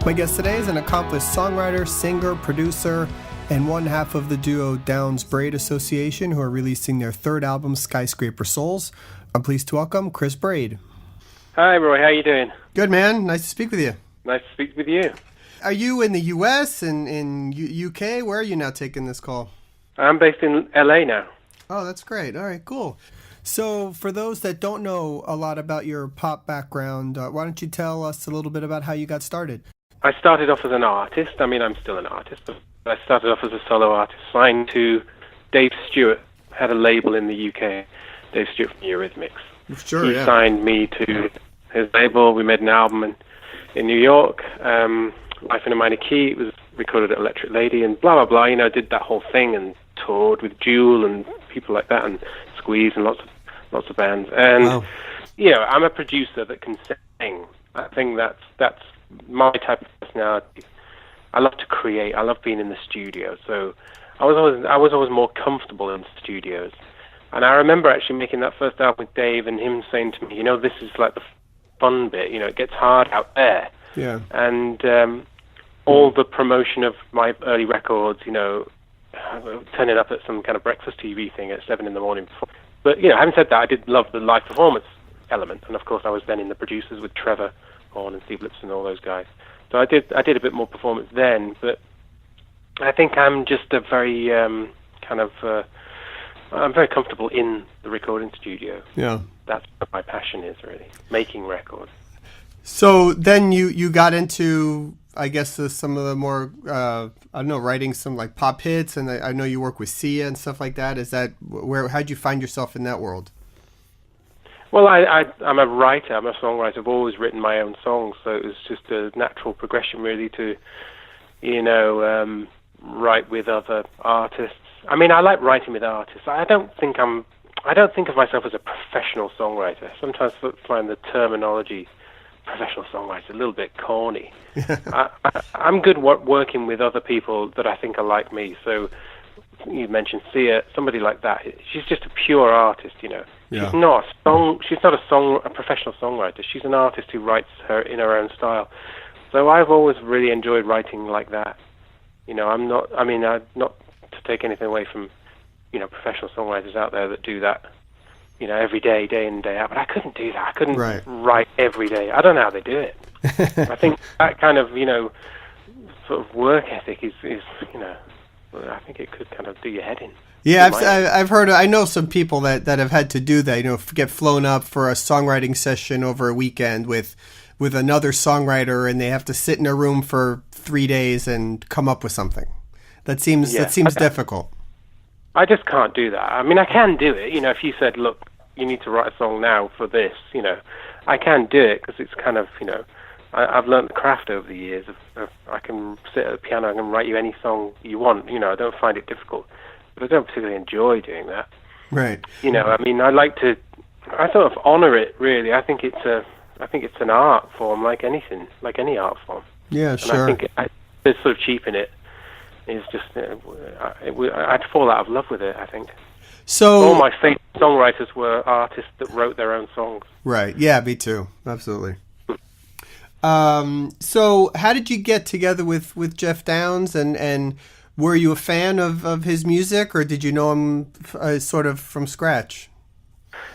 My guest today is an accomplished songwriter, singer, producer, and one half of the duo Downes Braide Association, who are releasing their third album, Skyscraper Souls. I'm pleased to welcome Chris Braide. Hi, Roy. How you doing? Good, man. Nice to speak with you. Nice to speak with you. Are you in the U.S. and in UK? Where are you now taking this call? I'm based in LA now. Oh, that's great. All right, cool. So for those that don't know a lot about your pop background, why don't you tell us a little bit about how you got started? I started off as an artist. I mean, I'm still an artist, but I started off as a solo artist, signed to Dave Stewart, had a label in the UK, Dave Stewart from Eurythmics. Sure, he signed me to his label. We made an album in New York, Life in a Minor Key. It was recorded at Electric Lady and blah, blah, blah. You know, did that whole thing and toured with Jewel and people like that and Squeeze and lots of bands. And, you know, I'm a producer that can sing. I think that's my type of personality. I love to create. I love being in the studio. So I was always more comfortable in studios. And I remember actually making that first album with Dave and him saying to me, you know, this is like the fun bit. You know, it gets hard out there. Yeah. And all the promotion of my early records, you know, turning up at some kind of breakfast TV thing at 7 a.m. But, you know, having said that, I did love the live performance element. And, of course, I was then in the producers with Trevor Horn and Steve Lipson and all those guys. So I did a bit more performance then. But I think I'm just a very I'm very comfortable in the recording studio. Yeah. That's what my passion is, really, making records. So then you got into, I guess, some of the more, writing some like pop hits, and I know you work with Sia and stuff like that. Is that how'd you find yourself in that world? Well, I'm a writer. I'm a songwriter. I've always written my own songs, so it was just a natural progression, really, to, you know, write with other artists. I mean, I like writing with artists. I don't think of myself as a professional songwriter. Sometimes I find the terminology professional songwriter a little bit corny. I'm good working with other people that I think are like me. So you mentioned Sia, somebody like that. She's just a pure artist, you know. Yeah. She's not a professional songwriter. She's an artist who writes in her own style. So I've always really enjoyed writing like that. You know, I'm not to take anything away from, you know, professional songwriters out there that do that, you know, every day, day in, day out. But I couldn't do that. I couldn't write every day. I don't know how they do it. I think that kind of, you know, sort of work ethic is you know, I think it could kind of do your head in. Yeah, I've heard. I know some people that have had to do that. You know, get flown up for a songwriting session over a weekend with another songwriter, and they have to sit in a room for 3 days and come up with something. That seems difficult. I just can't do that. I mean, I can do it. You know, if you said, look, you need to write a song now for this, you know, I can do it because it's kind of, you know, I've learned the craft over the years. I can sit at the piano and write you any song you want. You know, I don't find it difficult. But I don't particularly enjoy doing that. Right. You know, I mean, I sort of honor it, really. I think it's an art form like anything, like any art form. Yeah, sure. And I think to sort of cheapen it is just, I'd fall out of love with it, I think. So all my favorite songwriters were artists that wrote their own songs. Right. Yeah, me too. Absolutely. So how did you get together with Geoff Downes, and were you a fan of his music, or did you know him sort of from scratch?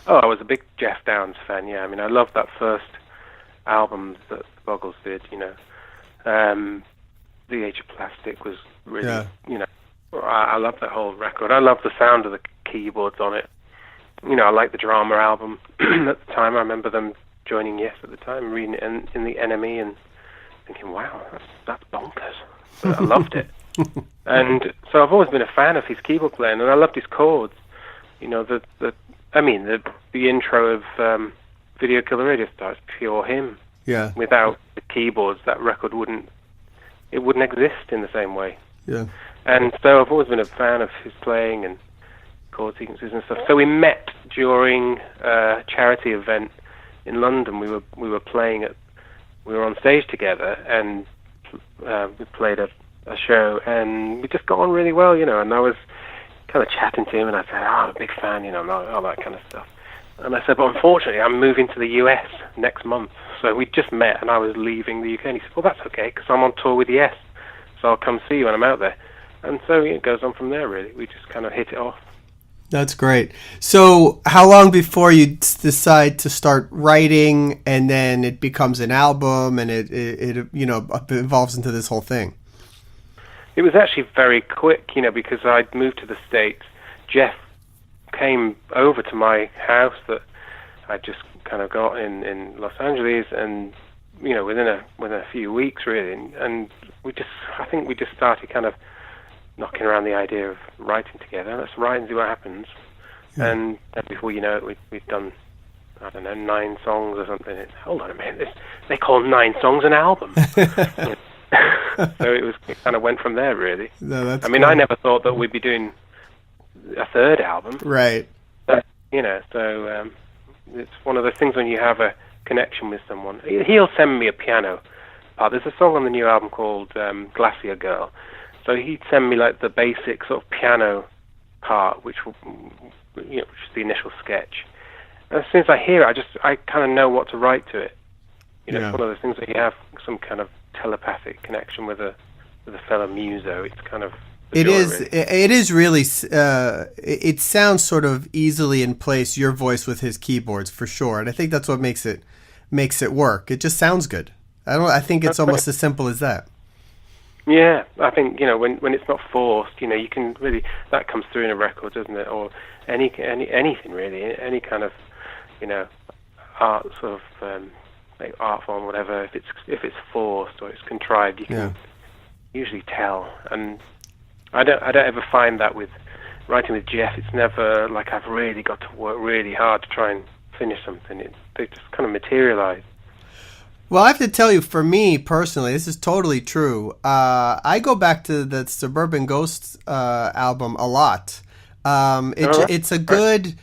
Oh, I was a big Geoff Downes fan, yeah. I mean, I loved that first album that the Boggles did, you know. The Age of Plastic was really, you know, I love that whole record. I love the sound of the keyboards on it. You know, I like the Drama album at the time. I remember them joining Yes at the time, reading it in the NME and thinking, wow, that's bonkers. But I loved it. And so I've always been a fan of his keyboard playing, and I loved his chords. You know, the intro of Video Killer Radio Star is pure him. Yeah. Without the keyboards, that record wouldn't exist in the same way. Yeah. And so I've always been a fan of his playing and chord sequences and stuff. So we met during a charity event in London. We were on stage together, and we played a show, and we just got on really well, you know. And I was kind of chatting to him, and I said, I'm a big fan, you know, and all that kind of stuff. And I said, but unfortunately, I'm moving to the US next month. So we just met, and I was leaving the UK. And he said, well, that's okay, because I'm on tour with Yes, so I'll come see you when I'm out there. And so it goes on from there, really. We just kind of hit it off. That's great. So how long before you decide to start writing, and then it becomes an album, and it evolves into this whole thing? It was actually very quick, because I'd moved to the States. Geoff came over to my house that I just kind of got in Los Angeles, and within a few weeks, really, and I think we just started kind of knocking around the idea of writing together. Let's write and see what happens. Yeah. And before you know it, we've done, I don't know, 9 songs or something. Hold on a minute, they call 9 songs an album. So it kind of went from there, really. No, that's cool. I never thought that we'd be doing a 3rd album. Right. But, so it's one of those things when you have a connection with someone. He'll send me a piano part. There's a song on the new album called Glacier Girl. So he'd send me like the basic sort of piano part, which is the initial sketch. And as soon as I hear it, I kind of know what to write to it. It's one of those things that you have some kind of telepathic connection with a fellow muso. It's kind of it is really it sounds sort of easily in place, your voice with his keyboards, for sure, and I think that's what makes it work. It just sounds good. I think it's almost as simple as that. Yeah, I think when it's not forced, you can really, that comes through in a record, doesn't it? Or anything really, any kind of art sort of like art form, whatever. If it's forced or it's contrived, you can usually tell. And I don't ever find that with writing with Geoff. It's never like I've really got to work really hard to try and finish something. They just kind of materialize. Well, I have to tell you, for me personally, this is totally true. I go back to the Suburban Ghosts album a lot. It's a good...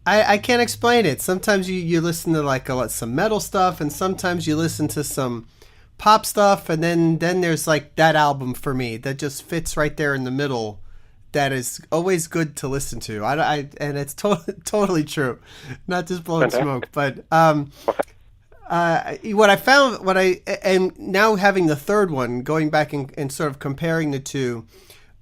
I can't explain it. Sometimes you listen to some metal stuff, and sometimes you listen to some pop stuff, and then there's like that album for me that just fits right there in the middle. That is always good to listen to. And it's totally true. Not just blowing smoke, but... what I found, and now having the 3rd one, going back and sort of comparing the two,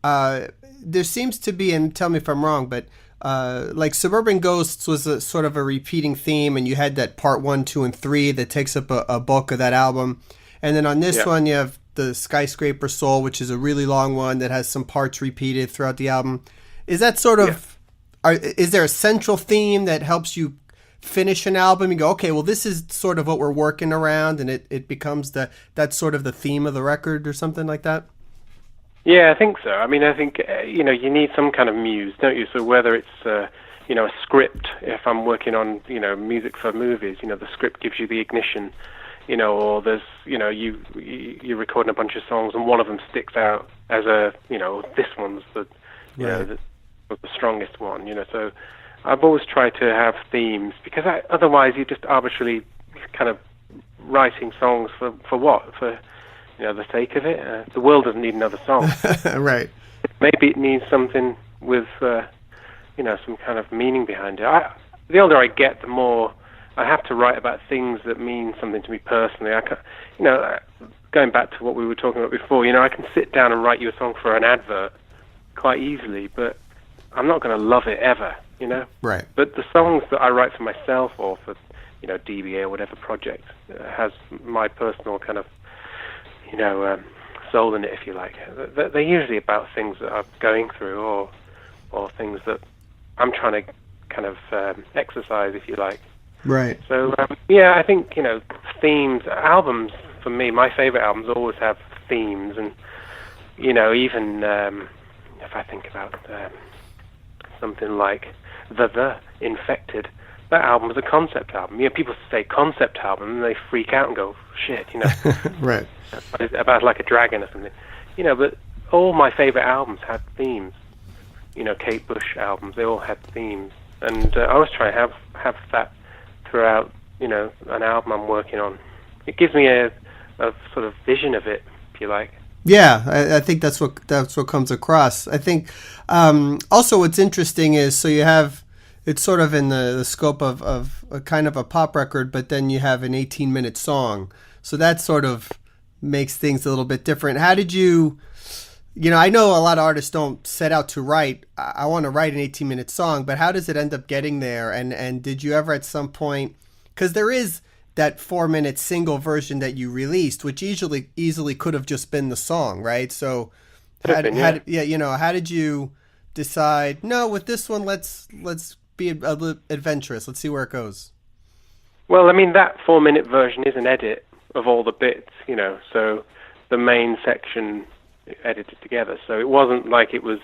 there seems to be, and tell me if I'm wrong, but like Suburban Ghosts was a sort of a repeating theme, and you had that part 1, 2, and 3 that takes up a bulk of that album, and then on this one you have the Skyscraper Soul, which is a really long one that has some parts repeated throughout the album. Is that sort of, is there a central theme that helps you finish an album? You go, okay, well, this is sort of what we're working around, and it becomes that's sort of the theme of the record or something like that? Yeah, I think so. I think you need some kind of muse, don't you? So whether it's a script, if I'm working on music for movies, the script gives you the ignition, or there's you're recording a bunch of songs and one of them sticks out as a this one's the the strongest one, so I've always tried to have themes, because otherwise you're just arbitrarily kind of writing songs for what? For the sake of it. The world doesn't need another song. Right. Maybe it needs something with some kind of meaning behind it. The older I get, the more I have to write about things that mean something to me personally. Going back to what we were talking about before, I can sit down and write you a song for an advert quite easily, but I'm not going to love it ever. Right. But the songs that I write for myself or for, DBA or whatever project has my personal kind of, soul in it, if you like. They're usually about things that I'm going through or things that I'm trying to kind of exercise, if you like. Right. So, I think, themes, albums, for me, my favorite albums always have themes. And, even if I think about something like The Infected, that album was a concept album. People say concept album and they freak out and go, shit, Right. About like a dragon or something. But all my favorite albums had themes. Kate Bush albums, they all had themes. And I always try to have that throughout, an album I'm working on. It gives me a sort of vision of it, if you like. Yeah, I think that's what comes across. I think also what's interesting is, so you have it's sort of in the scope of a kind of a pop record, but then you have an 18-minute song. So that sort of makes things a little bit different. How did you, I know a lot of artists don't set out to write, I want to write an 18-minute song, but how does it end up getting there? And did you ever at some point, because there is that 4-minute single version that you released, which easily could have just been the song, right? So how did you decide, no, with this one, let's be a little adventurous. Let's see where it goes. Well, I mean, that 4-minute version is an edit of all the bits, so the main section edited together. So it wasn't like it was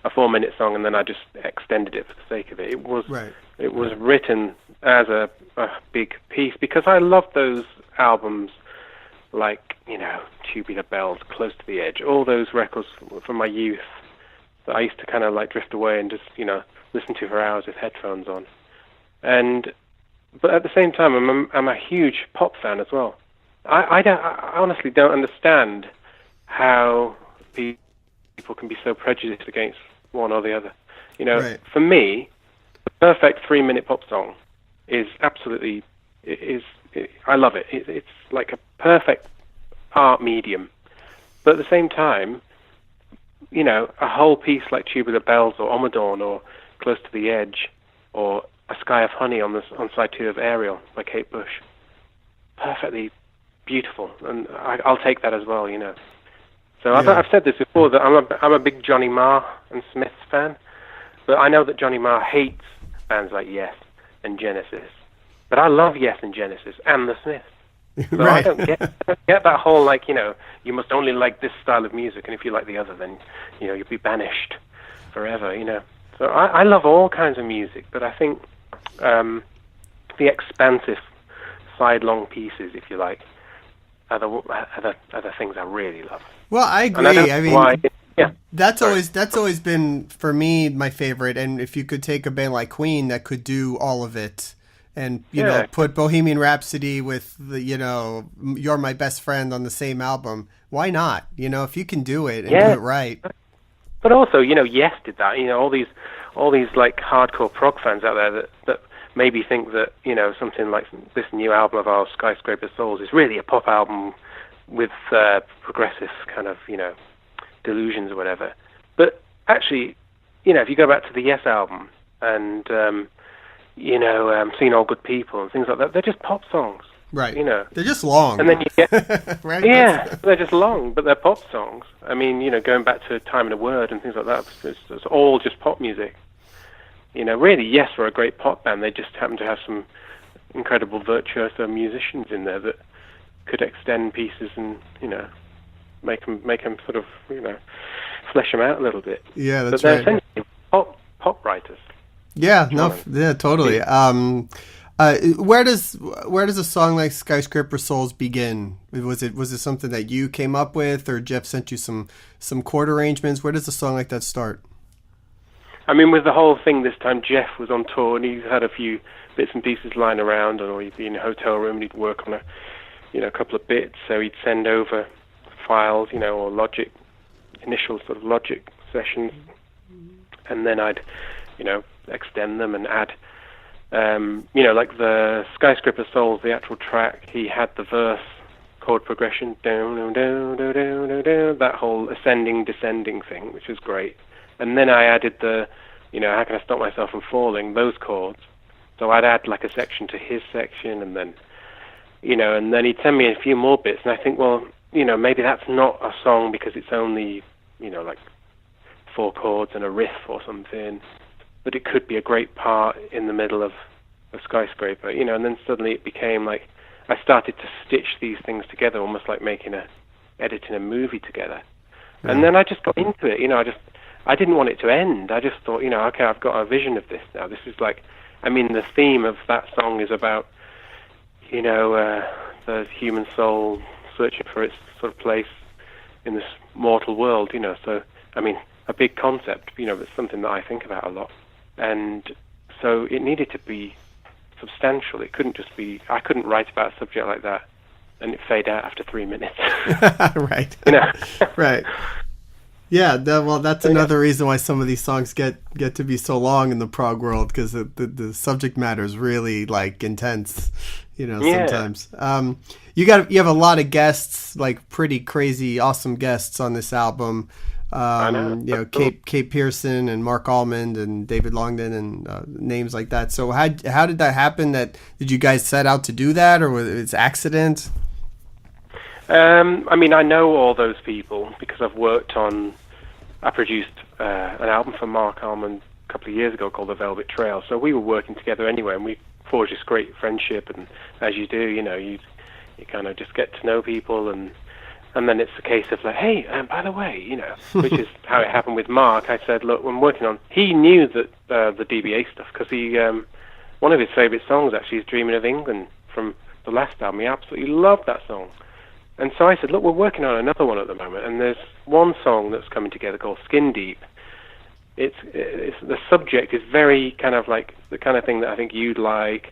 a 4-minute song and then I just extended it for the sake of it. It was right. It was written as a big piece because I love those albums like, Tubular Bells, Close to the Edge, all those records from my youth that I used to kind of like drift away and just, listen to for hours with headphones on. But at the same time, I'm a huge pop fan as well. I honestly don't understand how people can be so prejudiced against one or the other. Right. For me, the perfect 3-minute pop song is absolutely, I love it. It's like a perfect art medium. But at the same time, a whole piece like Tubular Bells or Omadorn or Close to the Edge or A Sky of Honey on side 2 of Ariel by Kate Bush, perfectly beautiful, and I'll take that as well, So I've said this before, that I'm a big Johnny Marr and Smiths fan, but I know that Johnny Marr hates bands like Yes and Genesis, but I love Yes and Genesis and the Smiths. So right. I don't get that whole, you must only like this style of music, and if you like the other, then, you'll be banished forever, So I love all kinds of music, but I think the expansive sidelong pieces, if you like, are the things I really love. Well, I agree. That's always been for me my favorite. And if you could take a band like Queen that could do all of it, and put Bohemian Rhapsody with the You're My Best Friend on the same album, why not? If you can do it and do it right. But also, Yes did that. All these like hardcore prog fans out there that maybe think that something like this new album of ours, Skyscraper Souls, is really a pop album with progressive kind of delusions or whatever. But actually, if you go back to the Yes album and Seen All Good People and things like that, they're just pop songs. Right. They're just long. And then you get right? Yeah, they're just long, but they're pop songs. I mean, going back to Time and a Word and things like that, it's all just pop music. Really, Yes were a great pop band. They just happen to have some incredible virtuoso musicians in there that could extend pieces and make them sort of flesh them out a little bit. Yeah, that's but they're right. essentially pop writers. Yeah, totally. Where does a song like Skyscraper Souls begin? Was it something that you came up with, or Geoff sent you some chord arrangements? Where does a song like that start? I mean, with the whole thing this time, Geoff was on tour and he had a few bits and pieces lying around, or he'd be in a hotel room and he'd work on a couple of bits. So he'd send over files, or Logic, initial sort of Logic sessions, and then I'd, extend them and add, like the Skyscraper Souls, the actual track, he had the verse chord progression, that whole ascending, descending thing, which was great. And then I added the, How Can I Stop Myself from Falling, those chords. So I'd add like a section to his section, and then, and then he'd send me a few more bits. And I think, well, maybe that's not a song because it's only, like 4 chords and a riff or something. But it could be a great part in the middle of a Skyscraper, and then suddenly it became like I started to stitch these things together, almost like editing a movie together. Yeah. And then I just got into it, I didn't want it to end. I just thought, okay, I've got a vision of this now. This is like, the theme of that song is about, the human soul searching for its sort of place in this mortal world, So, a big concept, but it's something that I think about a lot. And so it needed to be substantial. It couldn't just be, I couldn't write about a subject like that and it fade out after 3 minutes. Right. You know? Right. Yeah, well, that's another reason why some of these songs get to be so long in the prog world, because the subject matter is really like intense, Yeah, sometimes. You have a lot of guests, like pretty crazy, awesome guests on this album. I know. Kate Pearson and Mark Almond and David Longden and names like that. So how did that happen? Did you guys set out to do that, or was it accident? I mean, I know all those people because I produced an album for Mark Almond a couple of years ago called The Velvet Trail. So we were working together anyway, and we forged this great friendship. And as you do, you kind of just get to know people, and then it's a case of like, hey, by the way, which is how it happened with Mark. I said, look, I'm working on. He knew that the DBA stuff because one of his favorite songs actually is "Dreaming of England" from the last album. He absolutely loved that song. And so I said, look, we're working on another one at the moment, and there's one song that's coming together called Skin Deep. It's the subject is very kind of like the kind of thing that I think you'd like.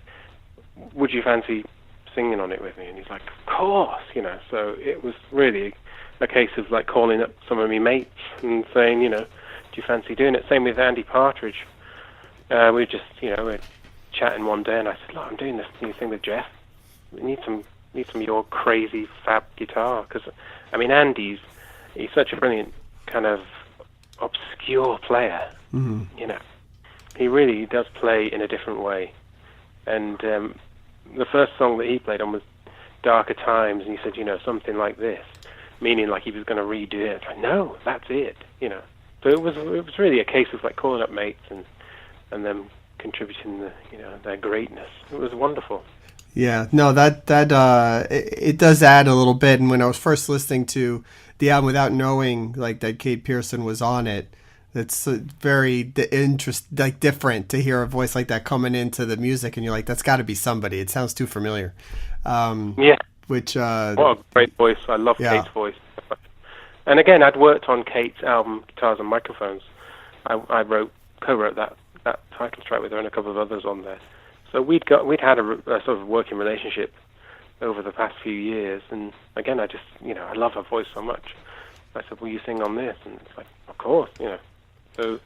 Would you fancy singing on it with me? And he's like, of course, So it was really a case of like calling up some of my mates and saying, do you fancy doing it? Same with Andy Partridge. We just, we're chatting one day, and I said, look, I'm doing this new thing with Geoff. We need some of your crazy fab guitar, because Andy's such a brilliant kind of obscure player. Mm-hmm. He really does play in a different way. And the first song that he played on was Darker Times, and he said, something like this, meaning like he was going to redo it. It's like, no, that's it. So it was really a case of like calling up mates and them contributing their greatness. It was wonderful. Yeah, no, it does add a little bit. And when I was first listening to the album without knowing like that Kate Pearson was on it, it's very different to hear a voice like that coming into the music, and you're like, that's got to be somebody. It sounds too familiar. Yeah. What a great voice! I love yeah. Kate's voice. And again, I'd worked on Kate's album, Guitars and Microphones. I co-wrote that title track with her and a couple of others on there. So we'd had a sort of working relationship over the past few years, and again, I just I love her voice so much. I said, "Will you sing on this?" And it's like, "Of course," So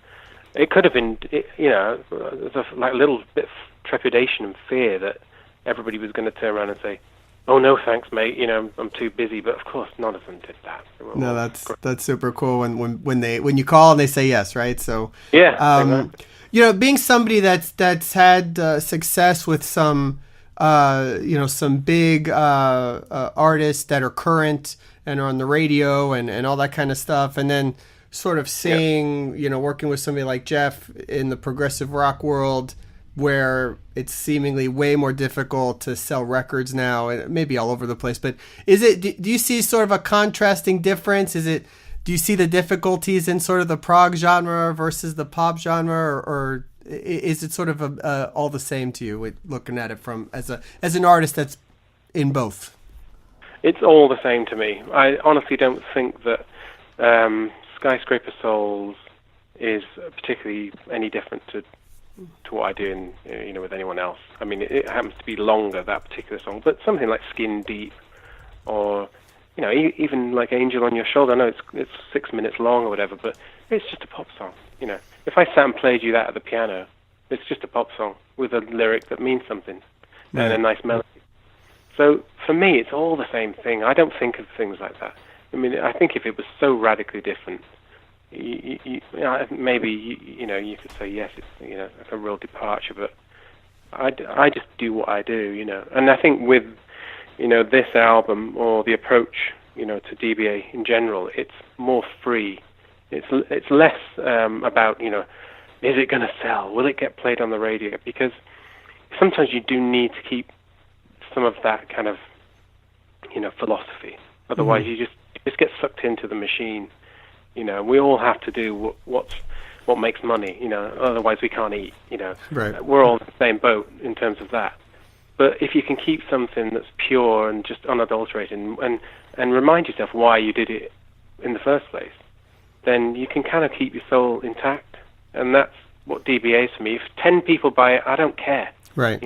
it could have been, there's a little bit of trepidation and fear that everybody was going to turn around and say, "Oh no, thanks, mate. I'm too busy." But of course, none of them did that. No, that's super cool when you call and they say yes, right? So yeah. Exactly. Being somebody that's had success with some some big artists that are current and are on the radio and all that kind of stuff, and then sort of seeing working with somebody like Geoff in the progressive rock world, where it's seemingly way more difficult to sell records now, and maybe all over the place. But do you see sort of a contrasting difference? Do you see the difficulties in sort of the prog genre versus the pop genre, or is it sort of all the same to you, looking at it from as an artist that's in both? It's all the same to me. I honestly don't think that Skyscraper Souls is particularly any different to what I do with anyone else. It happens to be longer, that particular song, but something like Skin Deep, or even like Angel on Your Shoulder. I know it's 6 minutes long or whatever, but it's just a pop song. If I sat and played you that at the piano, it's just a pop song with a lyric that means something and a nice melody. So for me, it's all the same thing. I don't think of things like that. I think if it was so radically different, maybe you could say yes, it's a real departure. But I just do what I do, And I think with this album, or the approach, to DBA in general, it's more free. It's less about, is it going to sell? Will it get played on the radio? Because sometimes you do need to keep some of that kind of, philosophy. Otherwise, you just get sucked into the machine. We all have to do what makes money. Otherwise we can't eat. Right. We're all in the same boat in terms of that. But if you can keep something that's pure and just unadulterated, and remind yourself why you did it in the first place, then you can kind of keep your soul intact. And that's what DBA is for me. If 10 people buy it, I don't care. Right.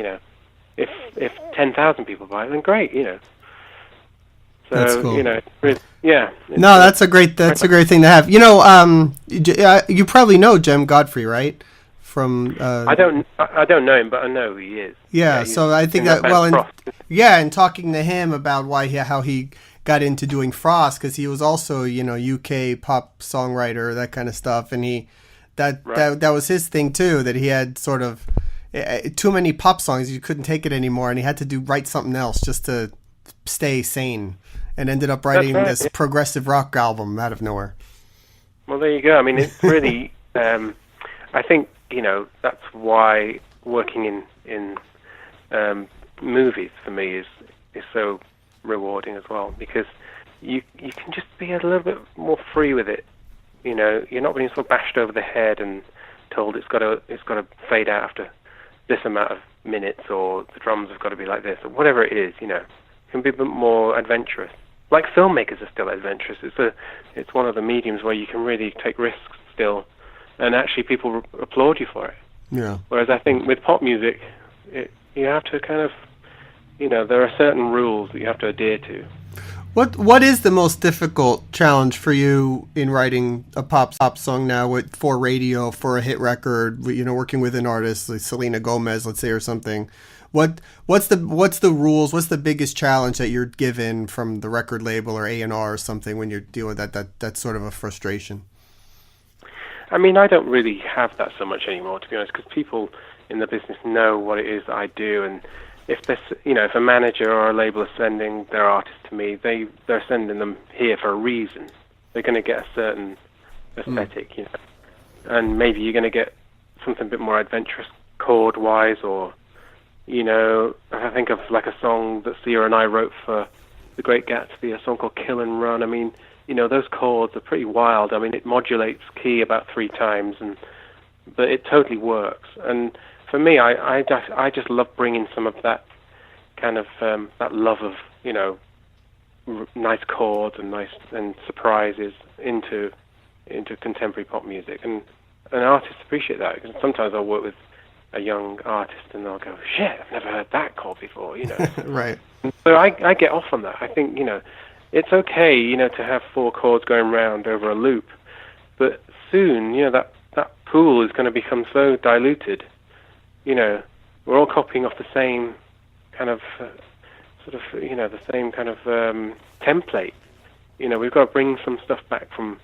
If 10,000 people buy it, then great. So, that's cool. Yeah. No, that's a great thing to have. You probably know Jem Godfrey, right? From I don't know him, but I know who he is. Yeah, so I think that and talking to him about how he got into doing Frost, because he was also UK pop songwriter, that kind of stuff, and that was his thing too, that he had sort of too many pop songs, you couldn't take it anymore, and he had to write something else just to stay sane, and ended up writing this progressive rock album out of nowhere. Well, there you go. I mean, it's really I think that's why working in movies for me is so rewarding as well, because you can just be a little bit more free with it. You're not being so bashed over the head and told it's got to fade out after this amount of minutes, or the drums have got to be like this, or whatever it is. You can be a bit more adventurous. Like filmmakers are still adventurous. It's one of the mediums where you can really take risks still, and actually people applaud you for it. Yeah. Whereas I think with pop music, you have to kind of, there are certain rules that you have to adhere to. What is the most difficult challenge for you in writing a pop song now for radio, for a hit record? Working with an artist like Selena Gomez, let's say, or something. What's the rules? What's the biggest challenge that you're given from the record label or A&R or something when you're dealing with that's sort of a frustration? I mean, I don't really have that so much anymore, to be honest, because people in the business know what it is that I do, and if a manager or a label is sending their artist to me, they're sending them here for a reason. They're going to get a certain aesthetic, and maybe you're going to get something a bit more adventurous chord-wise, or I think of like a song that Sia and I wrote for The Great Gatsby, a song called Kill and Run. I mean, those chords are pretty wild. I mean, it modulates key about 3 times, but it totally works. And for me, I just love bringing some of that kind of that love of nice chords and surprises into contemporary pop music, and artists appreciate that, because sometimes I'll work with a young artist and they'll go, "Shit, I've never heard that chord before," Right. So I get off on that. I think it's okay, to have 4 chords going round over a loop, but soon, that pool is going to become so diluted. We're all copying off the same kind of the same kind of template. We've got to bring some stuff back from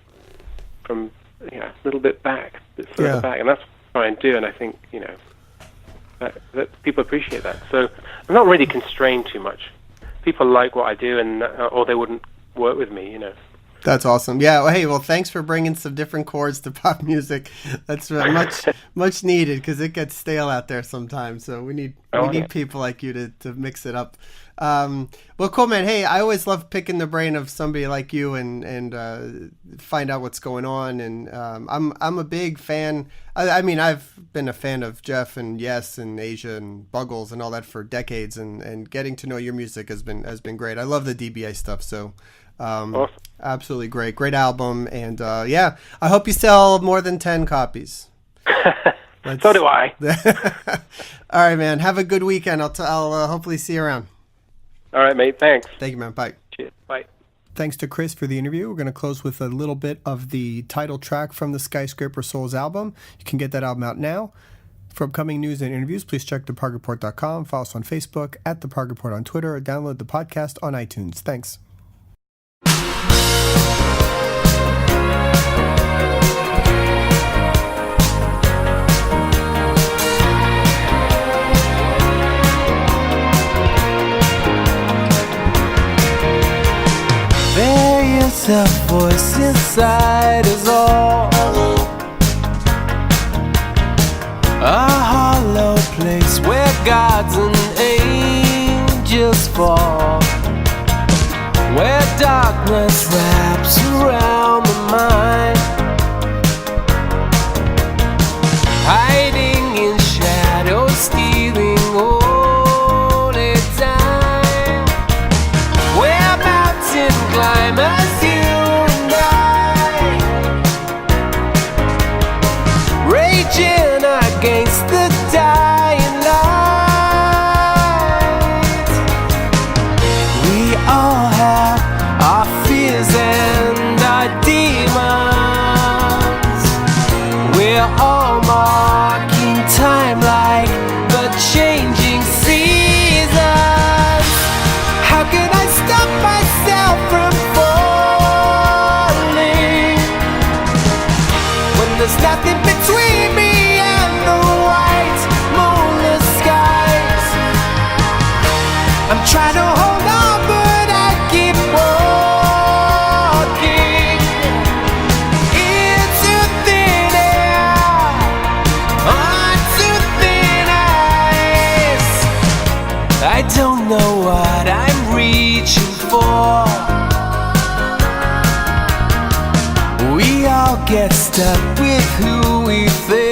a little bit back, a bit further back, and that's what I try and do. And I think that people appreciate that. So I'm not really constrained too much. People like what I do, and or they wouldn't work with me. That's awesome. Yeah. Well, hey, thanks for bringing some different chords to pop music. That's much needed, because it gets stale out there sometimes. So we need people like you to mix it up. Well, cool, man. Hey, I always love picking the brain of somebody like you and find out what's going on. And I'm a big fan. I mean, I've been a fan of Geoff and Yes and Asia and Buggles and all that for decades. And getting to know your music has been great. I love the DBA stuff. So. Awesome. Absolutely great album, and I hope you sell more than 10 copies. So do I. All right, man. Have a good weekend. I'll hopefully see you around. All right, mate. Thanks. Thank you, man. Bye. Cheers. Bye. Thanks to Chris for the interview. We're going to close with a little bit of the title track from the Skyscraper Souls album. You can get that album out now. For upcoming news and interviews, please check theprogreport.com. Follow us on Facebook, at The Prog Report on Twitter, or download the podcast on iTunes. Thanks. There is a voice inside us all, a hollow place where gods and angels fall, where darkness wraps around the mind, hiding in shadows, stealing only time, where mountain climbers, you and I, raging against the dying light. We all have we're all marking time like the changing seasons. How can I stop myself from falling when there's nothing between me and the white moonless skies? I'm trying to hold on, but I keep walking into thin air, onto thin ice. I don't know what I'm reaching for. We all get stuck with who we think